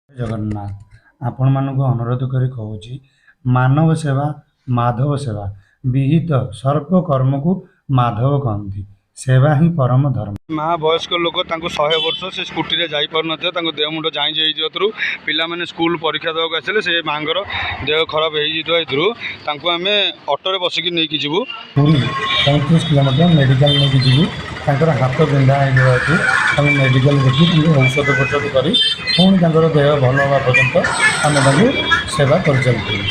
ଜଗନ୍ନାଥ ଆପଣମାନଙ୍କୁ ଅନୁରୋଧ କରି କହୁଛି ମାନବ ସେବା ମାଧବ ସେବା ବିହିତ ସର୍ବ କର୍ମକୁ ମାଧବ କହନ୍ତି ସେବା ହିଁ ପରମ ଧର୍ମ। ମା ବୟସ୍କ ଲୋକ ତାଙ୍କୁ 100 ବର୍ଷ ସେ ସ୍କୁଟିରେ ଯାଇପାରୁନଥିବ ତାଙ୍କ ଦେହ ମୁଣ୍ଡ ଝାଇଁଝି ହେଇଯିବାରୁ ପିଲାମାନେ ସ୍କୁଲ ପରୀକ୍ଷା ଦେବାକୁ ଆସିଲେ ସେ ମାଙ୍କର ଦେହ ଖରାପ ହେଇଯାଇଥିବା ହେତୁରୁ ତାଙ୍କୁ ଆମେ ଅଟୋରେ ବସିକି ନେଇକି ଯିବୁ। ପୁରୀ 35 କିଲୋମିଟର ମେଡ଼ିକାଲ ନେଇକି ଯିବୁ। ତାଙ୍କର ହାତ ବିନ୍ଧା ହେଇଯିବା ହେତୁ ତାଙ୍କୁ ମେଡ଼ିକାଲ ଦେଖି ତାଙ୍କୁ ଔଷଧ ଫୋଷଧ କରି ପୁଣି ତାଙ୍କର ଦେହ ଭଲ ହେବା ପର୍ଯ୍ୟନ୍ତ ଆମେ ତାଙ୍କୁ ସେବା କରିଚାଲିଥିବୁ।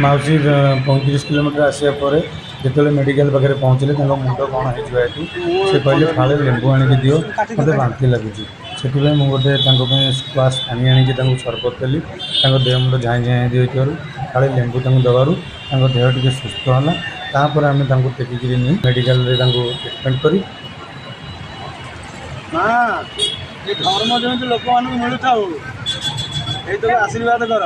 ମାଉସୀ 35 କିଲୋମିଟର ଆସିବା ପରେ ଯେତେବେଳେ ମେଡ଼ିକାଲ ପାଖରେ ପହଞ୍ଚିଲେ ତାଙ୍କ ମୁଣ୍ଡ କ'ଣ ହେଇଯିବା ହେତୁ ସେ କହିଲେ ଫାଳେ ଲେମ୍ବୁ ଆଣିକି ଦିଅ ମୋତେ ବାନ୍ତି ଲାଗୁଛି। ସେଥିପାଇଁ ମୁଁ ଗୋଟେ ତାଙ୍କ ପାଇଁ ସ୍କ୍ୱାସ୍ ପାଣି ଆଣିକି ତାଙ୍କୁ ସରବତ ଦେଲି। ତାଙ୍କ ଦେହ ମୁଣ୍ଡ ଝାଇଁ ଝାଇଁ ହେଇଯାଇଥିବାରୁ ଫାଳେ ଲେମ୍ବୁ ତାଙ୍କୁ ଦେବାରୁ ତାଙ୍କ ଦେହ ଟିକେ ସୁସ୍ଥ ହେଲା। ତାପରେ ଆମେ ତାଙ୍କୁ ଟେକିକିରି ନେଇ ମେଡ଼ିକାଲରେ ତାଙ୍କୁ ଟ୍ରିଟମେଣ୍ଟ କରି ଏ ଧର୍ମ ଯେମିତି ଲୋକମାନଙ୍କୁ ମିଳୁଥାଉ ଏଇଥିରୁ ଆଶୀର୍ବାଦ କର।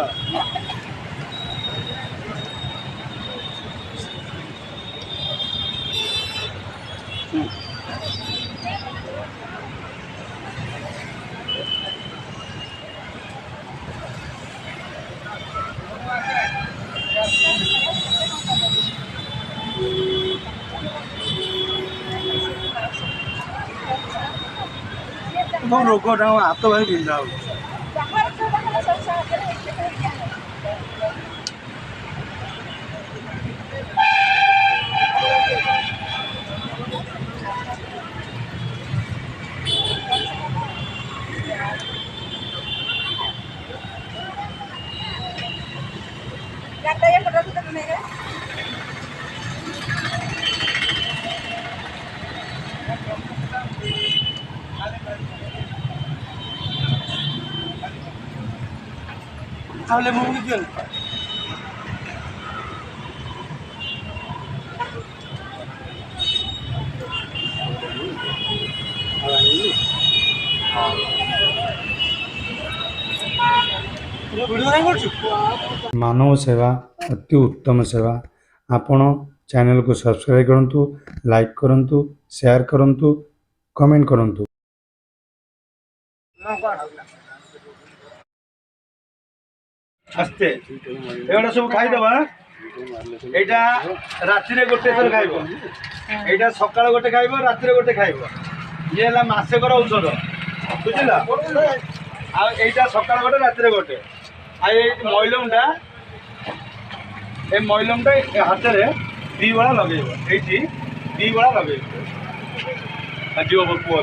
ରୋଗଟା ହାତ ଭାଇ ବିନ୍ଧା ହଉଛି। তাহলে মুভি কেন मानव सेवा अति उत्तम सेवा। आपण चैनल को सब्सक्राइब करंतु, लाइक करंतु, शेयर करंतु, कमेंट करंतु। आस्ते एटा सब खाइदबा। एटा रात्रि गोटे थर खाइबो, एटा सकाळ गोटे खाइबो, रात्रि गोटे खाइबो। ये हला मासेकर औषध बुझिला। आ एटा सकाळ गोटे रात्रि गोटे। आ ए मइलमटा ए मइलमटा हाथ रे 2 बेला लगेइबो। एठी 2 बेला लगेइबो। आ जीव पुआ